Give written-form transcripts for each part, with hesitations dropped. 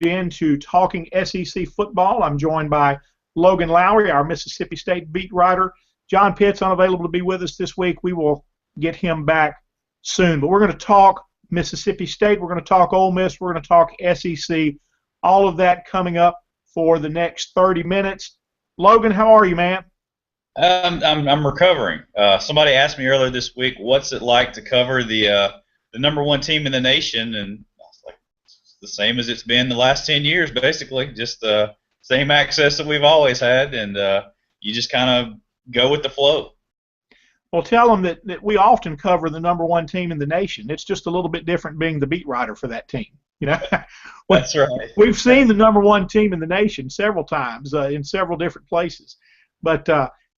into Talking SEC Football. I'm joined by Logan Lowry, our Mississippi State beat writer. John Pitt's unavailable to be with us this week. We will get him back soon. But we're going to talk Mississippi State. We're going to talk Ole Miss. We're going to talk SEC. All of that coming up for the next 30 minutes. Logan, how are you, man? I'm recovering. Somebody asked me earlier this week, what's it like to cover the number one team in the nation, and I was like, it's the same as it's been the last 10 years, basically, just the same access that we've always had, and you just kind of go with the flow. Well, tell them that we often cover the number one team in the nation. It's just a little bit different being the beat writer for that team. You know, That's right. We've seen the number one team in the nation several times in several different places. But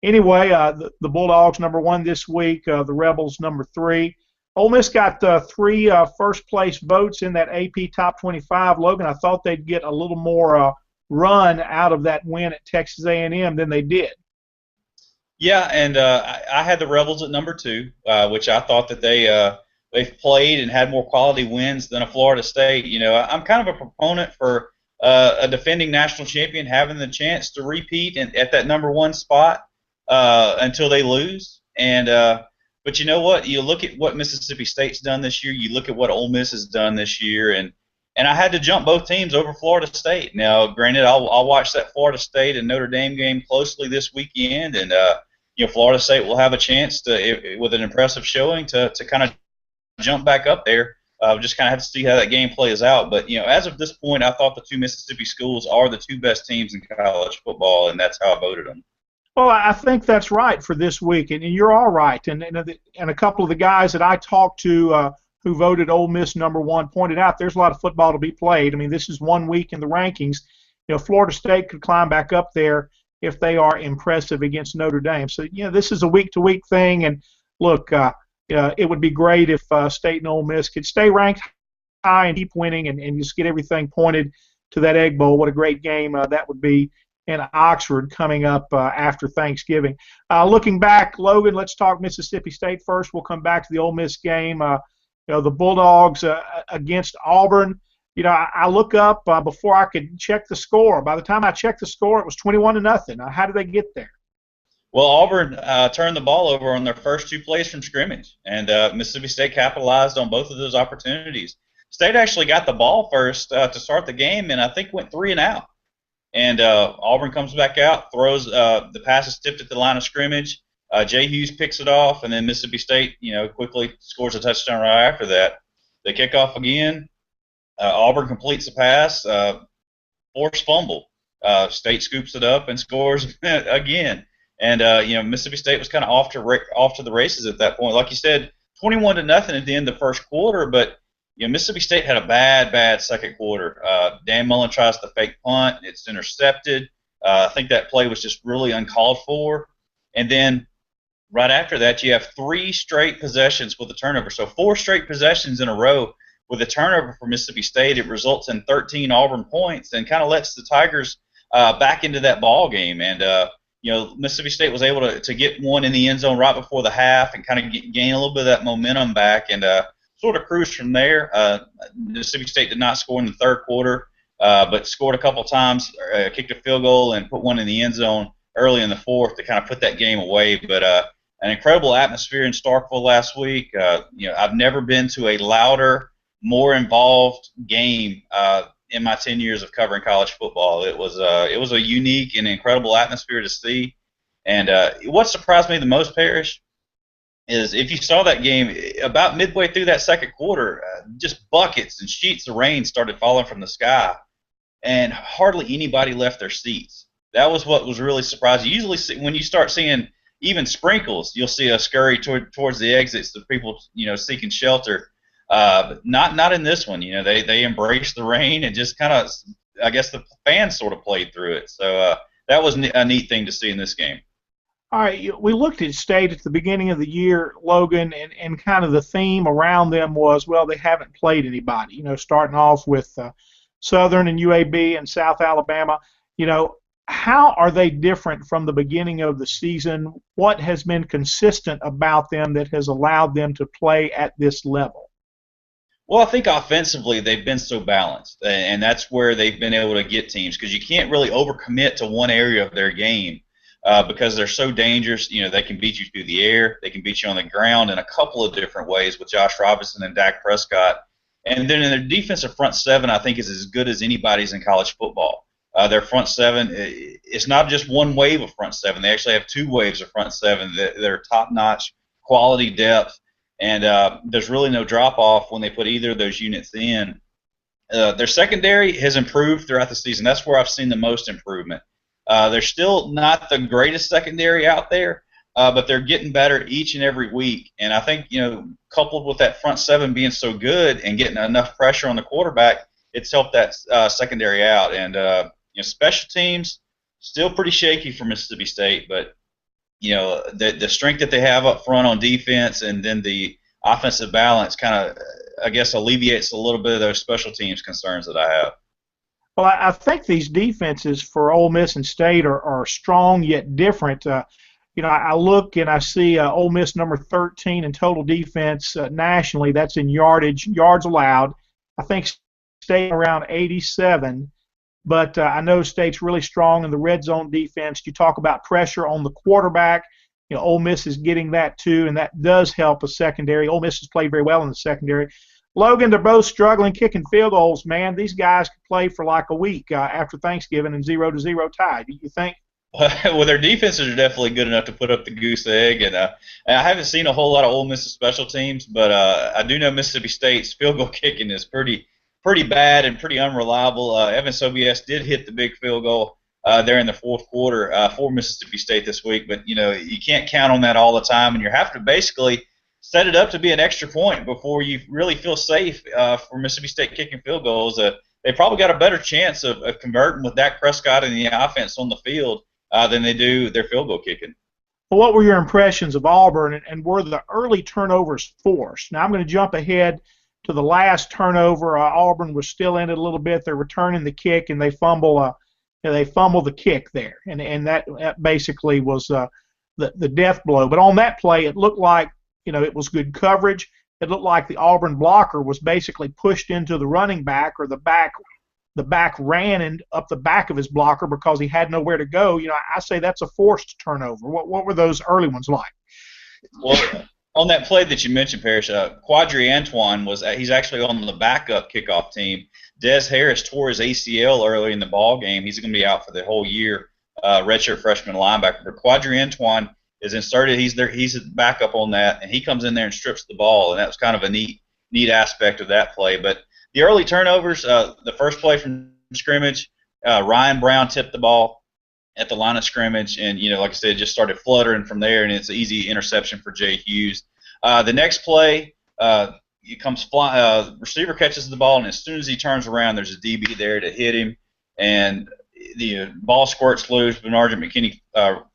anyway, the Bulldogs number one this week, the Rebels number 3. Ole Miss got 3 first-place votes in that AP Top 25. Logan, I thought they'd get a little more run out of that win at Texas A&M than they did. Yeah, and I had the Rebels at number 2, which I thought that they've played and had more quality wins than a Florida State. You know, I'm kind of a proponent for a defending national champion having the chance to repeat at that number 1 spot until they lose. And but you know what? You look at what Mississippi State's done this year. You look at what Ole Miss has done this year, and I had to jump both teams over Florida State. Now, granted, I'll watch that Florida State and Notre Dame game closely this weekend, and you know, Florida State will have a chance to, with an impressive showing, to kind of jump back up there. Just kind of have to see how that game plays out. But you know, as of this point, I thought the 2 Mississippi schools are the 2 best teams in college football, and that's how I voted them. Well, I think that's right for this week, and you're all right. And a couple of the guys that I talked to who voted Ole Miss number 1 pointed out there's a lot of football to be played. I mean, this is 1 week in the rankings. You know, Florida State could climb back up there if they are impressive against Notre Dame. So, you know, this is a week-to-week thing. And look, it would be great if State and Ole Miss could stay ranked high and keep winning and just get everything pointed to that Egg Bowl. What a great game that would be in Oxford coming up after Thanksgiving. Looking back, Logan, let's talk Mississippi State first. We'll come back to the Ole Miss game. You know, the Bulldogs against Auburn. You know, I look up before I could check the score. By the time I checked the score, it was 21-0. How did they get there? Well, Auburn turned the ball over on their first 2 plays from scrimmage, and Mississippi State capitalized on both of those opportunities. State actually got the ball first to start the game, and I think went 3 and out. And Auburn comes back out, throws the pass is tipped at the line of scrimmage. Jay Hughes picks it off, and then Mississippi State, you know, quickly scores a touchdown right after that. They kick off again. Auburn completes the pass, forced fumble. State scoops it up and scores again. And you know, Mississippi State was kind of off to the races at that point. Like you said, 21-0 at the end of the first quarter, but you know, Mississippi State had a bad second quarter. Dan Mullen tries to fake punt. It's intercepted. I think that play was just really uncalled for. And then right after that, you have 3 straight possessions with a turnover. So 4 straight possessions in a row with a turnover for Mississippi State. It results in 13 Auburn points and kind of lets the Tigers back into that ball game. And you know, Mississippi State was able to get one in the end zone right before the half and kind of gain a little bit of that momentum back and sort of cruise from there. Mississippi State did not score in the third quarter, but scored a couple times, kicked a field goal, and put one in the end zone early in the fourth to kind of put that game away. But an incredible atmosphere in Starkville last week. You know, I've never been to a louder, more involved game in my 10 years of covering college football. It was a unique and incredible atmosphere to see. And what surprised me the most, Parrish, is if you saw that game, about midway through that second quarter, just buckets and sheets of rain started falling from the sky, and hardly anybody left their seats. That was what was really surprising. Usually when you start seeing even sprinkles, you'll see a scurry towards the exits of people, you know, seeking shelter. But not in this one. You know, they embraced the rain and just kind of, I guess the fans sort of played through it. So that was a neat thing to see in this game. All right, we looked at State at the beginning of the year, Logan, and kind of the theme around them was, well, they haven't played anybody. You know, starting off with Southern and UAB and South Alabama. You know, how are they different from the beginning of the season? What has been consistent about them that has allowed them to play at this level? Well, I think offensively they've been so balanced, and that's where they've been able to get teams because you can't really overcommit to one area of their game because they're so dangerous. You know, they can beat you through the air, they can beat you on the ground in a couple of different ways with Josh Robinson and Dak Prescott. And then in their defensive front seven, I think is as good as anybody's in college football. Their front seven, it's not just one wave of front seven. They actually have two waves of front seven. They're top-notch quality depth. And there's really no drop-off when they put either of those units in. Their secondary has improved throughout the season. That's where I've seen the most improvement. They're still not the greatest secondary out there, but they're getting better each and every week. And I think, coupled with that front seven being so good and getting enough pressure on the quarterback, it's helped that secondary out. And, special teams, still pretty shaky for Mississippi State, but the strength that they have up front on defense and then the offensive balance kind of, I guess, alleviates a little bit of those special teams concerns that I have. Well, I think these defenses for Ole Miss and State are strong yet different. I look and I see Ole Miss number 13 in total defense nationally. That's in yards allowed. I think State around 87. But I know State's really strong in the red zone defense. You talk about pressure on the quarterback. Ole Miss is getting that too, and that does help a secondary. Ole Miss has played very well in the secondary. Logan, they're both struggling kicking field goals, man. These guys could play for like a week after Thanksgiving and 0-0 tie. Do you think? Well, their defenses are definitely good enough to put up the goose egg, and I haven't seen a whole lot of Ole Miss's special teams, but I do know Mississippi State's field goal kicking is pretty bad and pretty unreliable. Evan Sobies did hit the big field goal there in the fourth quarter for Mississippi State this week, but you can't count on that all the time, and you have to basically set it up to be an extra point before you really feel safe for Mississippi State kicking field goals. They probably got a better chance of converting with Dak Prescott and the offense on the field than they do their field goal kicking. Well, what were your impressions of Auburn, and were the early turnovers forced? Now I'm going to jump ahead to the last turnover. Auburn was still in it a little bit. They're returning the kick, and they fumble the kick there, and that basically was the death blow. But on that play, it looked like it was good coverage. It looked like the Auburn blocker was basically pushed into the running back, or the back ran up the back of his blocker because he had nowhere to go. I say that's a forced turnover. What were those early ones like? Well, on that play that you mentioned, Parrish, Quadri Antoine he's actually on the backup kickoff team. Des Harris tore his ACL early in the ball game. He's going to be out for the whole year, redshirt freshman linebacker. But Quadri Antoine is inserted. He's a backup on that, and he comes in there and strips the ball, and that was kind of a neat aspect of that play. But the early turnovers, the first play from scrimmage, Ryan Brown tipped the ball at the line of scrimmage, and like I said, just started fluttering from there, and it's an easy interception for Jay Hughes. The next play, he comes flying. Receiver catches the ball, and as soon as he turns around, there's a DB there to hit him, and the ball squirts loose. Bernard McKinney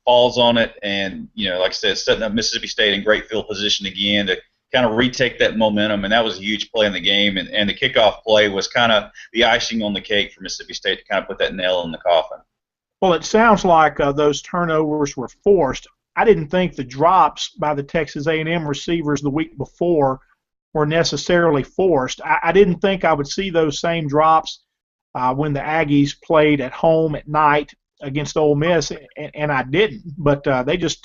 falls on it, and like I said, setting up Mississippi State in great field position again to kind of retake that momentum, and that was a huge play in the game. And the kickoff play was kind of the icing on the cake for Mississippi State to kind of put that nail in the coffin. Well, it sounds like those turnovers were forced. I didn't think the drops by the Texas A&M receivers the week before were necessarily forced. I didn't think I would see those same drops when the Aggies played at home at night against Ole Miss, and I didn't. But they just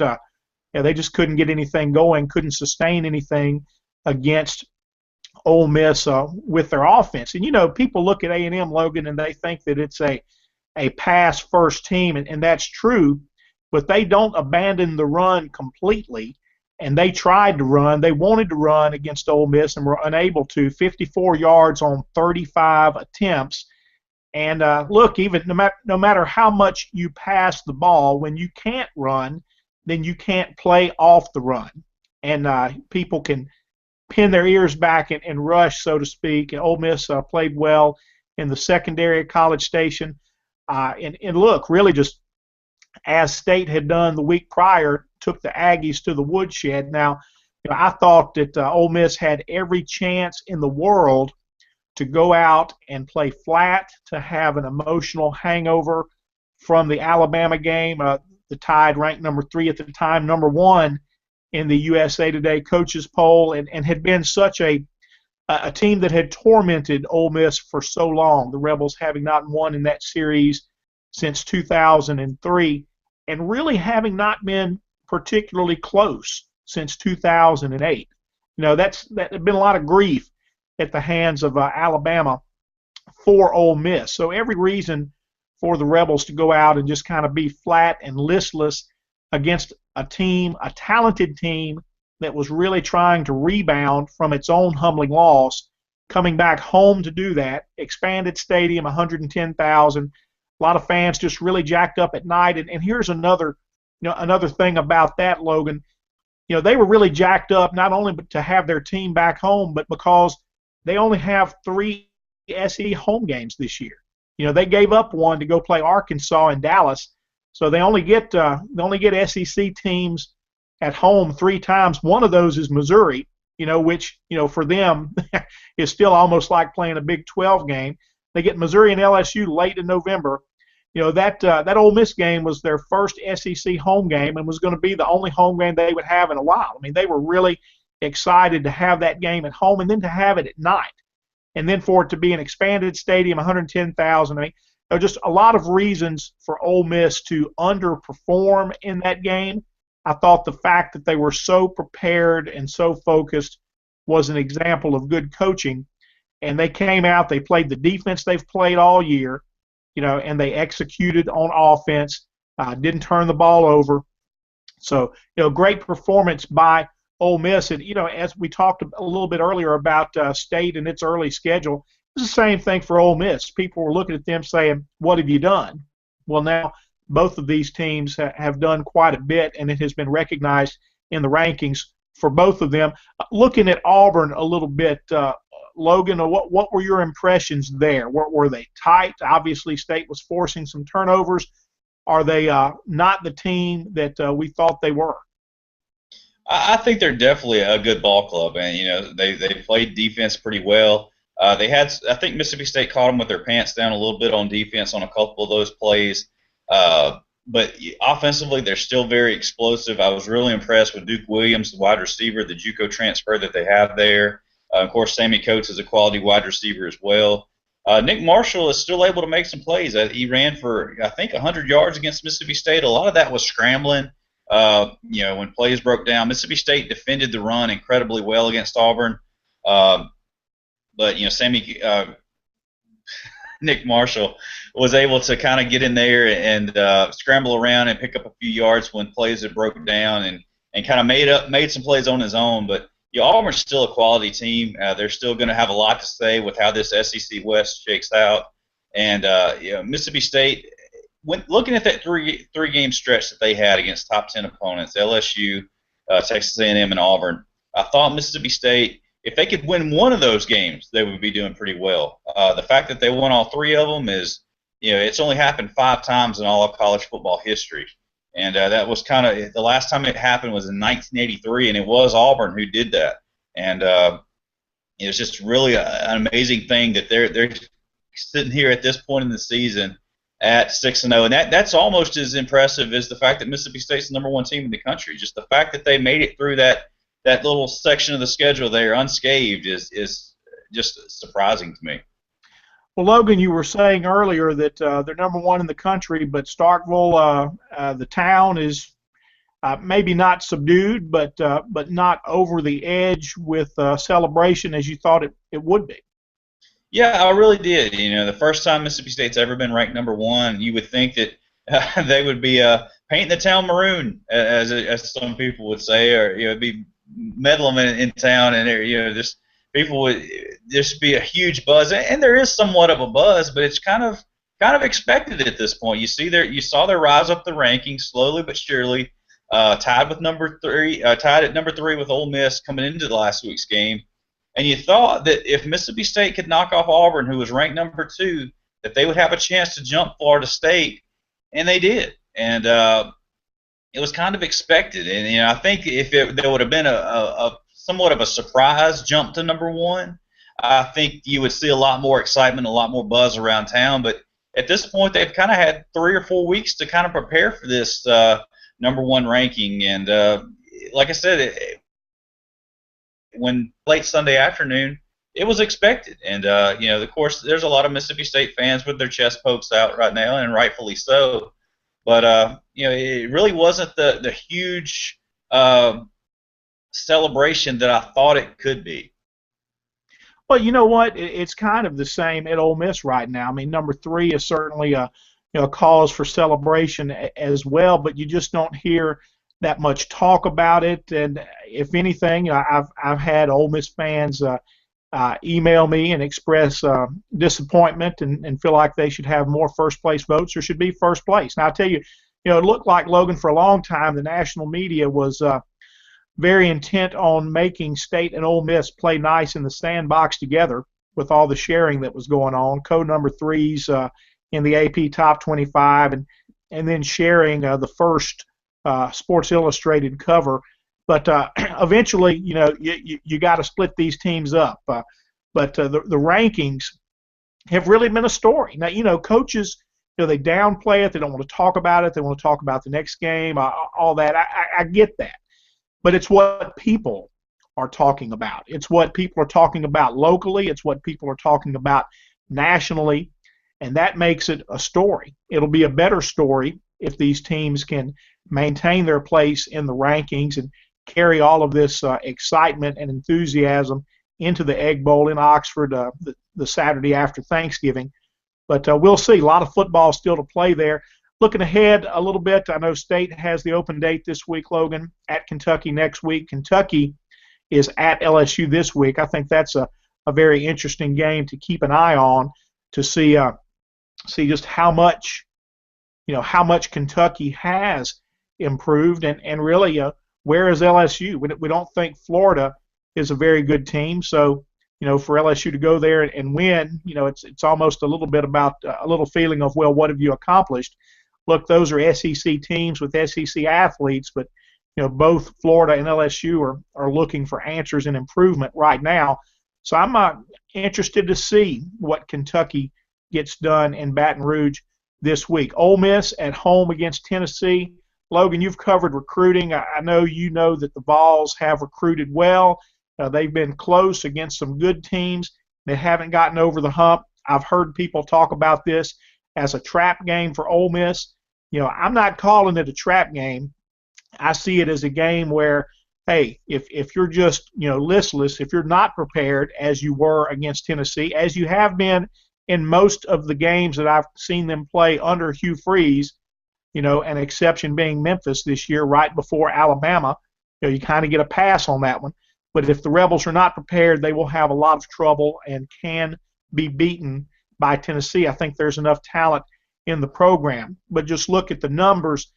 couldn't get anything going, couldn't sustain anything against Ole Miss with their offense. And people look at A&M, Logan, and they think that it's a pass-first team, and that's true, but they don't abandon the run completely, and they tried to run. They wanted to run against Ole Miss and were unable to. 54 yards on 35 attempts. And look, even no matter how much you pass the ball, when you can't run, then you can't play off the run. And people can pin their ears back and rush, so to speak. And Ole Miss played well in the secondary at College Station. And look, really just as State had done the week prior, took the Aggies to the woodshed. Now, I thought that Ole Miss had every chance in the world to go out and play flat, to have an emotional hangover from the Alabama game. The Tide ranked number 3 at the time, number 1 in the USA Today coaches poll, and had been such a a team that had tormented Ole Miss for so long, the Rebels having not won in that series since 2003, and really having not been particularly close since 2008. That had been a lot of grief at the hands of Alabama for Ole Miss. So every reason for the Rebels to go out and just kind of be flat and listless against a team, a talented team that was really trying to rebound from its own humbling loss, coming back home to do that, expanded stadium, 110,000, a lot of fans just really jacked up at night. And here's another thing about that, Logan. They were really jacked up not only to have their team back home, but because they only have 3 SEC home games this year. They gave up one to go play Arkansas in Dallas, so they only get SEC teams at home 3 times. One of those is Missouri, which for them is still almost like playing a Big 12 game. They get Missouri and LSU late in November. That Ole Miss game was their first SEC home game and was going to be the only home game they would have in a while. I mean, they were really excited to have that game at home and then to have it at night, and then for it to be an expanded stadium, 110,000. I mean, there are just a lot of reasons for Ole Miss to underperform in that game. I thought the fact that they were so prepared and so focused was an example of good coaching. And they came out, they played the defense they've played all year, and they executed on offense, didn't turn the ball over. So, great performance by Ole Miss. And, as we talked a little bit earlier about State and its early schedule, it's the same thing for Ole Miss. People were looking at them saying, what have you done? Well, now both of these teams have done quite a bit, and it has been recognized in the rankings for both of them. Looking at Auburn a little bit, Logan, what were your impressions there? Were they tight? Obviously, State was forcing some turnovers. Are they not the team that we thought they were? I think they're definitely a good ball club, and they played defense pretty well. I think Mississippi State caught them with their pants down a little bit on defense on a couple of those plays. But offensively, they're still very explosive. I was really impressed with Duke Williams, the wide receiver, the JUCO transfer that they have there. Of course, Sammy Coates is a quality wide receiver as well. Nick Marshall is still able to make some plays. He ran for, I think, 100 yards against Mississippi State. A lot of that was scrambling. When plays broke down, Mississippi State defended the run incredibly well against Auburn. But Nick Marshall was able to kind of get in there and scramble around and pick up a few yards when plays had broken down and kind of made some plays on his own. But Auburn's still a quality team. They're still going to have a lot to say with how this SEC West shakes out. And Mississippi State, when looking at that three game stretch that they had against top 10 opponents, LSU, Texas A&M, and Auburn, I thought Mississippi State, if they could win one of those games, they would be doing pretty well. The fact that they won all 3 of them is, it's only happened 5 times in all of college football history. And that was kind of the last time it happened was in 1983, and it was Auburn who did that. And it was just really an amazing thing that they're sitting here at this point in the season at 6-0, and that's almost as impressive as the fact that Mississippi State's the #1 team in the country. Just the fact that they made it through that little section of the schedule there unscathed is just surprising to me. Well, Logan, you were saying earlier that they're #1 in the country, but Starkville, the town, is maybe not subdued, but not over the edge with celebration as you thought it would be. Yeah, I really did. The first time Mississippi State's ever been ranked #1, you would think that they would be painting the town maroon, as some people would say, or it'd be Bedlam in town, and just people would just be a huge buzz, and there is somewhat of a buzz, but it's kind of expected at this point. You saw their rise up the rankings slowly but surely, tied at number 3 with Ole Miss coming into the last week's game, and you thought that if Mississippi State could knock off Auburn, who was ranked #2, that they would have a chance to jump Florida State, and they did, and it was kind of expected, and I think if there would have been a somewhat of a surprise jump to #1, I think you would see a lot more excitement, a lot more buzz around town. But at this point, they've kind of had 3 or 4 weeks to kind of prepare for this #1 ranking, and like I said, when late Sunday afternoon, it was expected. And of course, there's a lot of Mississippi State fans with their chest pokes out right now, and rightfully so. But it really wasn't the huge celebration that I thought it could be. Well, you know what? It's kind of the same at Ole Miss right now. I mean, number 3 is certainly a cause for celebration as well, but you just don't hear that much talk about it. And if anything, I've had Ole Miss fans email me and express disappointment and feel like they should have more first place votes or should be first place. Now, I tell you, it looked like, Logan, for a long time the national media was very intent on making State and Ole Miss play nice in the sandbox together with all the sharing that was going on. Code number 3s in the AP Top 25, and then sharing the first Sports Illustrated cover. But eventually, you got to split these teams up. But the rankings have really been a story. Now, coaches, they downplay it. They don't want to talk about it. They want to talk about the next game, all that. I get that. But it's what people are talking about. It's what people are talking about locally. It's what people are talking about nationally. And that makes it a story. It'll be a better story if these teams can maintain their place in the rankings and carry all of this excitement and enthusiasm into the Egg Bowl in Oxford the Saturday after Thanksgiving. But we'll see. A lot of football still to play there. Looking ahead a little bit, I know State has the open date this week, Logan, at Kentucky next week. Kentucky is at LSU this week. I think that's a very interesting game to keep an eye on to see just how much Kentucky has improved and really where is LSU? We don't think Florida is a very good team, so for LSU to go there and win, it's almost a little bit about a little feeling of, well, what have you accomplished? Look, those are SEC teams with SEC athletes, but both Florida and LSU are looking for answers and improvement right now. So I'm interested to see what Kentucky gets done in Baton Rouge this week. Ole Miss at home against Tennessee. Logan, you've covered recruiting. I know you know that the Vols have recruited well. They've been close against some good teams. They haven't gotten over the hump. I've heard people talk about this as a trap game for Ole Miss. I'm not calling it a trap game. I see it as a game where, hey, if you're just, listless, if you're not prepared as you were against Tennessee, as you have been in most of the games that I've seen them play under Hugh Freeze, an exception being Memphis this year right before Alabama, you kind of get a pass on that one. But if the Rebels are not prepared, they will have a lot of trouble and can be beaten by Tennessee. I think there's enough talent in the program. But just look at the numbers.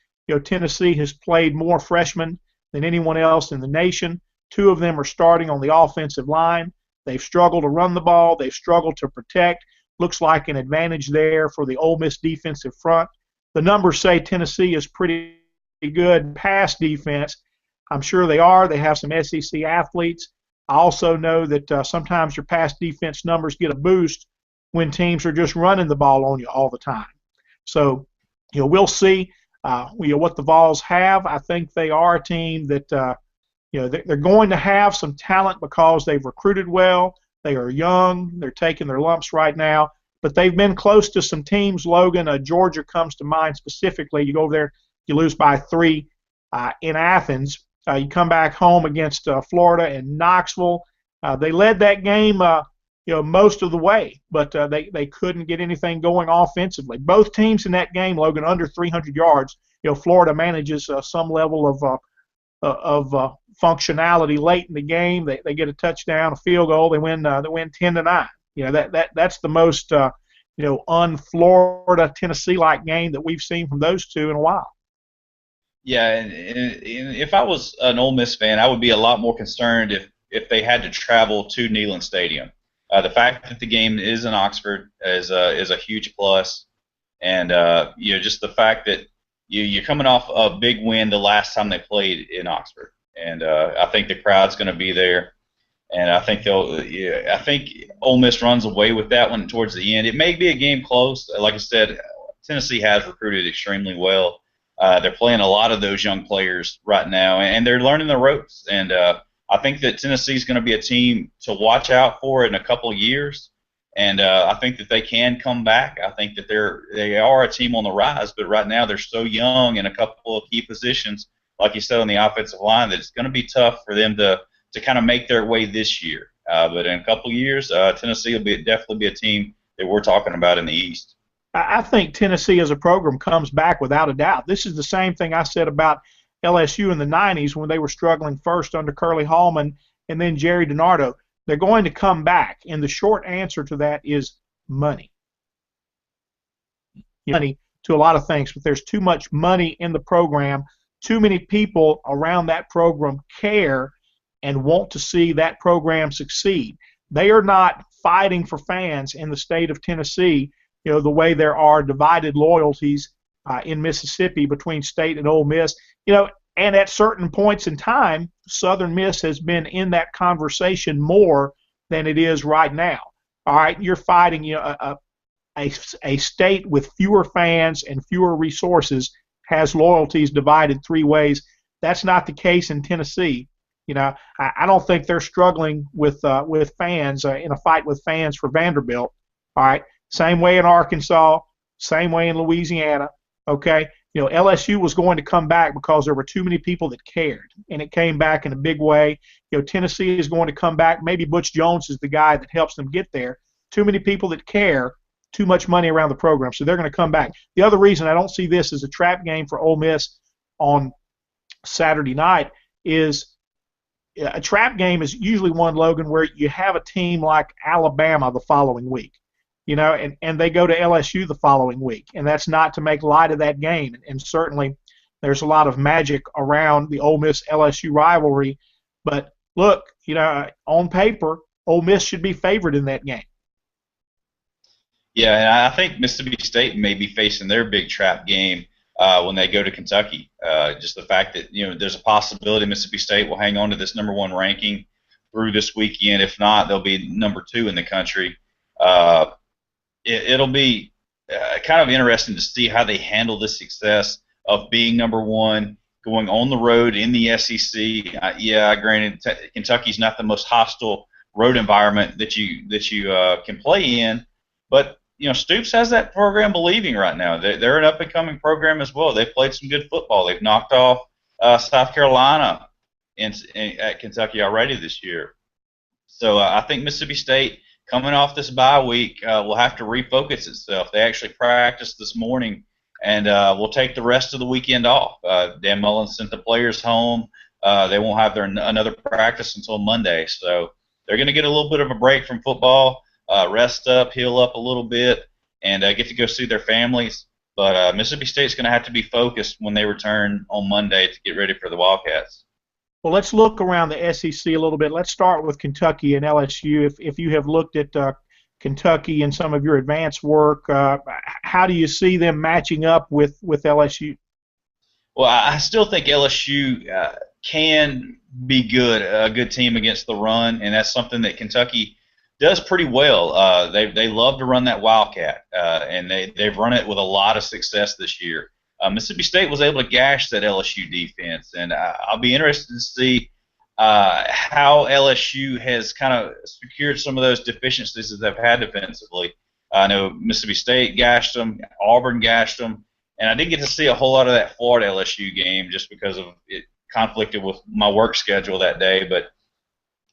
Tennessee has played more freshmen than anyone else in the nation. 2 of them are starting on the offensive line. They've struggled to run the ball. They've struggled to protect. Looks like an advantage there for the Ole Miss defensive front. The numbers say Tennessee is pretty good pass defense. I'm sure they are. They have some SEC athletes. I also know that sometimes your pass defense numbers get a boost when teams are just running the ball on you all the time. So, we'll see what the Vols have. I think they are a team that, they're going to have some talent because they've recruited well. They are young. They're taking their lumps right now. But they've been close to some teams, Logan. Georgia comes to mind specifically. You go over there, you lose by 3 in Athens. You come back home against Florida and Knoxville. They led that game, most of the way, but they couldn't get anything going offensively. Both teams in that game, Logan, under 300 yards. Florida manages some level of functionality late in the game. They get a touchdown, a field goal. They win 10-9. That's the most un-Florida Tennessee-like game that we've seen from those two in a while. Yeah, and if I was an Ole Miss fan, I would be a lot more concerned if they had to travel to Neyland Stadium. The fact that the game is in Oxford is a huge plus, and just the fact that you're coming off a big win the last time they played in Oxford, and I think the crowd's going to be there, and I think I think Ole Miss runs away with that one towards the end. It may be a game close. Like I said, Tennessee has recruited extremely well. They're playing a lot of those young players right now, and they're learning the ropes. And I think that Tennessee is going to be a team to watch out for in a couple of years, and I think that they can come back. I think that they are a team on the rise, but right now they're so young in a couple of key positions, like you said on the offensive line, that it's going to be tough for them to kind of make their way this year. But in a couple of years, Tennessee will definitely be a team that we're talking about in the East. I think Tennessee as a program comes back without a doubt. This is the same thing I said about LSU in the 90s when they were struggling first under Curly Hallman and then Jerry DiNardo. They're going to come back, and the short answer to that is money. Money to a lot of things, but there's too much money in the program. Too many people around that program care and want to see that program succeed. They are not fighting for fans in the state of Tennessee, the way there are divided loyalties in Mississippi between State and Ole Miss. And at certain points in time, Southern Miss has been in that conversation more than it is right now. All right, you're fighting, a state with fewer fans and fewer resources has loyalties divided three ways. That's not the case in Tennessee. I don't think they're struggling with fans in a fight with fans for Vanderbilt. All right. Same way in Arkansas, same way in Louisiana, okay? LSU was going to come back because there were too many people that cared, and it came back in a big way. Tennessee is going to come back. Maybe Butch Jones is the guy that helps them get there. Too many people that care, too much money around the program, so they're going to come back. The other reason I don't see this as a trap game for Ole Miss on Saturday night is a trap game is usually one, Logan, where you have a team like Alabama the following week. And they go to LSU the following week. And that's not to make light of that game. And certainly there's a lot of magic around the Ole Miss-LSU rivalry. But, look, on paper, Ole Miss should be favored in that game. Yeah, and I think Mississippi State may be facing their big trap game when they go to Kentucky. Just the fact that, there's a possibility Mississippi State will hang on to this number one ranking through this weekend. If not, they'll be number 2 in the country. It'll be kind of interesting to see how they handle the success of being number 1, going on the road in the SEC. Granted, Kentucky's not the most hostile road environment that you can play in, but Stoops has that program believing right now. They're an up-and-coming program as well. They've played some good football. They've knocked off South Carolina at Kentucky already this year. So I think Mississippi State, coming off this bye week, will have to refocus itself. They actually practiced this morning, and will take the rest of the weekend off. Dan Mullen sent the players home. They won't have another practice until Monday, so they're going to get a little bit of a break from football, rest up, heal up a little bit, and get to go see their families. But Mississippi State's going to have to be focused when they return on Monday to get ready for the Wildcats. Well, let's look around the SEC a little bit. Let's start with Kentucky and LSU. If you have looked at Kentucky and some of your advanced work, how do you see them matching up with LSU? Well, I still think LSU can be a good team against the run, and that's something that Kentucky does pretty well. They love to run that Wildcat, and they've run it with a lot of success this year. Mississippi State was able to gash that LSU defense, and I'll be interested to see how LSU has kind of secured some of those deficiencies that they've had defensively. I know Mississippi State gashed them, Auburn gashed them, and I didn't get to see a whole lot of that Florida LSU game just because of it conflicted with my work schedule that day. But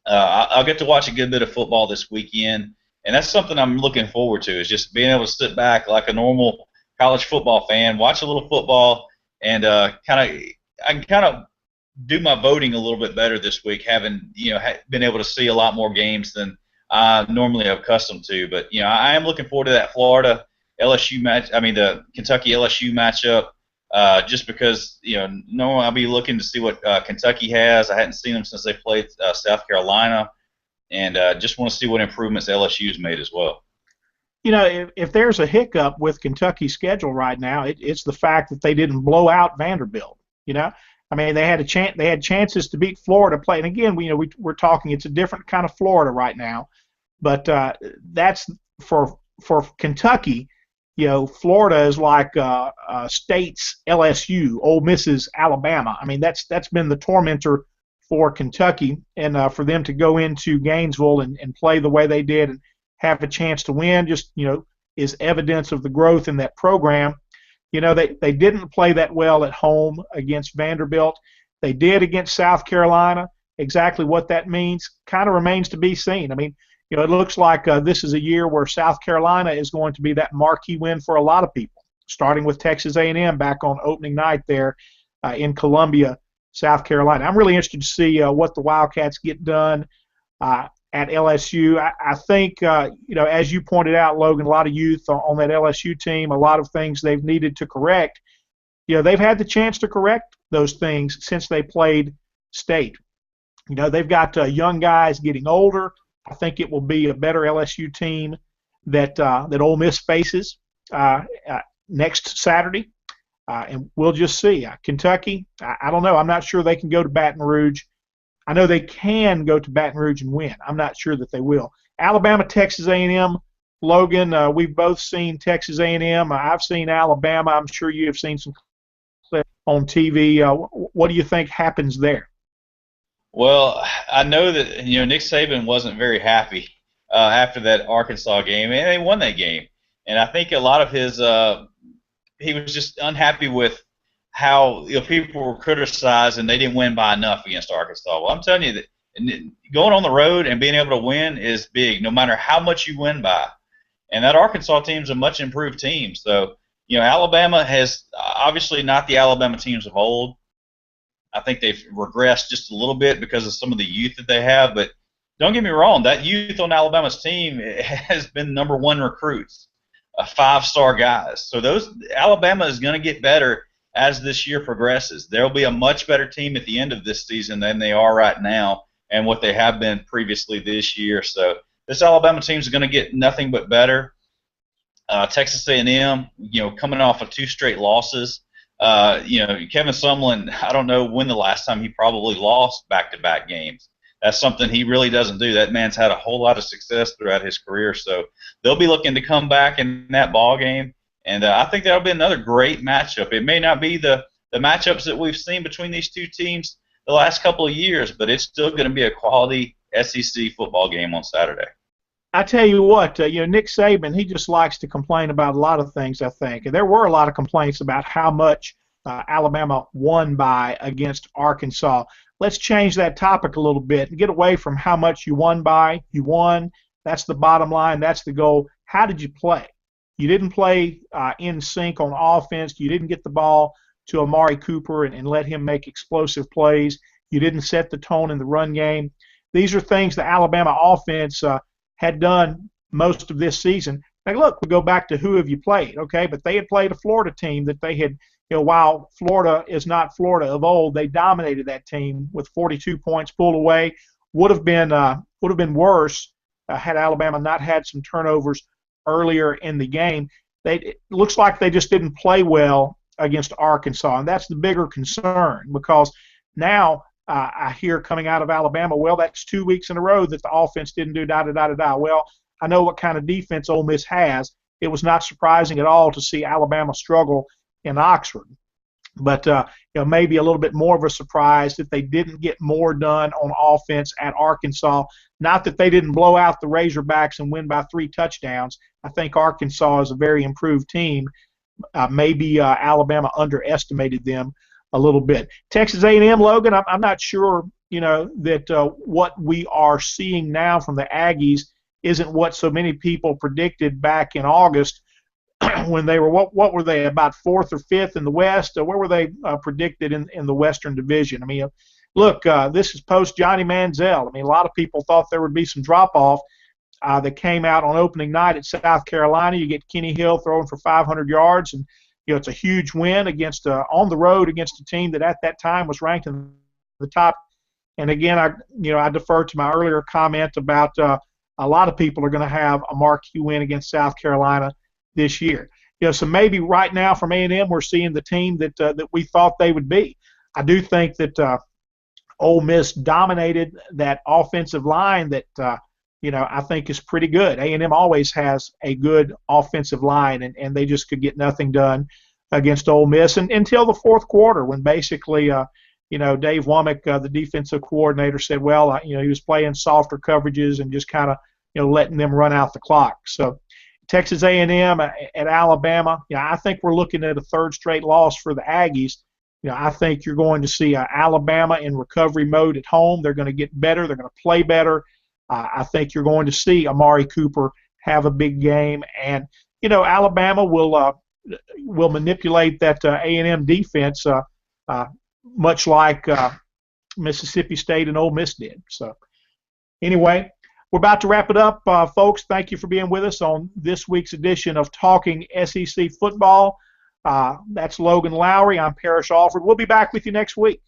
I'll get to watch a good bit of football this weekend, and that's something I'm looking forward to, is just being able to sit back like a normal college football fan, watch a little football, and I can kind of do my voting a little bit better this week, having been able to see a lot more games than I normally am accustomed to. But I am looking forward to that Florida LSU match. I mean, the Kentucky LSU matchup, just because normally I'll be looking to see what Kentucky has. I hadn't seen them since they played South Carolina, and just want to see what improvements LSU's made as well. If there's a hiccup with Kentucky's schedule right now, it's the fact that they didn't blow out Vanderbilt. I mean, they had chances to beat Florida. And again, we're talking, it's a different kind of Florida right now, but that's for Kentucky. Florida is like State's LSU, Ole Miss's Alabama. I mean, that's been the tormentor for Kentucky, and for them to go into Gainesville and play the way they did and have a chance to win just, is evidence of the growth in that program. They didn't play that well at home against Vanderbilt. They did against South Carolina. Exactly what that means kind of remains to be seen. I mean, it looks like this is a year where South Carolina is going to be that marquee win for a lot of people, starting with Texas A&M back on opening night there in Columbia, South Carolina. I'm really interested to see what the Wildcats get done at LSU. I think, as you pointed out, Logan, a lot of youth on that LSU team, a lot of things they've needed to correct. They've had the chance to correct those things since they played state. They've got young guys getting older. I think it will be a better LSU team that Ole Miss faces next Saturday, and we'll just see. Kentucky, I don't know. I'm not sure they can go to Baton Rouge. I know they can go to Baton Rouge and win. I'm not sure that they will. Alabama, Texas A&M. Logan, we've both seen Texas A&M. I've seen Alabama. I'm sure you have seen some clips on TV. What do you think happens there? Well, I know that Nick Saban wasn't very happy after that Arkansas game, and they won that game. And I think a lot of his he was just unhappy with how people were criticized and they didn't win by enough against Arkansas. Well, I'm telling you that going on the road and being able to win is big, no matter how much you win by. And that Arkansas team's a much improved team. So Alabama has obviously not the Alabama teams of old. I think they've regressed just a little bit because of some of the youth that they have. But don't get me wrong, that youth on Alabama's team has been number one recruits, 5-star guys. So Alabama is going to get better as this year progresses. There will be a much better team at the end of this season than they are right now and what they have been previously this year. So this Alabama team is going to get nothing but better. Texas A&M, coming off of 2 straight losses. Kevin Sumlin, I don't know when the last time he probably lost back-to-back games. That's something he really doesn't do. That man's had a whole lot of success throughout his career, so they'll be looking to come back in that ball game, and I think that'll be another great matchup. It may not be the matchups that we've seen between these two teams the last couple of years, but it's still going to be a quality SEC football game on Saturday. I tell you what, Nick Saban, he just likes to complain about a lot of things, I think. And there were a lot of complaints about how much Alabama won by against Arkansas. Let's change that topic a little bit and get away from how much you won by. You won. That's the bottom line. That's the goal. How did you play? You didn't play in sync on offense. You didn't get the ball to Amari Cooper and let him make explosive plays. You didn't set the tone in the run game. These are things the Alabama offense had done most of this season. Now, look, we go back to who have you played, okay? But they had played a Florida team that they had, while Florida is not Florida of old, they dominated that team with 42 points pulled away. Would have been worse had Alabama not had some turnovers earlier in the game. It looks like they just didn't play well against Arkansas, and that's the bigger concern because now I hear coming out of Alabama, well, that's 2 weeks in a row that the offense didn't do da-da-da-da-da. Well, I know what kind of defense Ole Miss has. It was not surprising at all to see Alabama struggle in Oxford. But maybe a little bit more of a surprise that they didn't get more done on offense at Arkansas. Not that they didn't blow out the Razorbacks and win by 3 touchdowns. I think Arkansas is a very improved team. Maybe Alabama underestimated them a little bit. Texas A&M, Logan, I'm not sure, that what we are seeing now from the Aggies isn't what so many people predicted back in August when they were, what were they, about 4th or 5th in the West? Where were they predicted in the Western Division? I mean, look, this is post Johnny Manziel. I mean, a lot of people thought there would be some drop-off that came out on opening night at South Carolina. You get Kenny Hill throwing for 500 yards, and it's a huge win against on the road against a team that at that time was ranked in the top. And again, I defer to my earlier comment about a lot of people are going to have a marquee win against South Carolina this year. So maybe right now from A&M we're seeing the team that we thought they would be. I do think that Ole Miss dominated that offensive line that I think is pretty good. A&M always has a good offensive line, and they just could get nothing done against Ole Miss until the fourth quarter when basically Dave Womack, the defensive coordinator, said, well, he was playing softer coverages and just kind of, letting them run out the clock. So Texas A&M at Alabama, I think we're looking at a third straight loss for the Aggies. I think you're going to see Alabama in recovery mode at home. They're going to get better. They're going to play better. I think you're going to see Amari Cooper have a big game, and Alabama will manipulate that A&M defense much like Mississippi State and Ole Miss did. So anyway, we're about to wrap it up, folks. Thank you for being with us on this week's edition of Talking SEC Football. That's Logan Lowry. I'm Parrish Alford. We'll be back with you next week.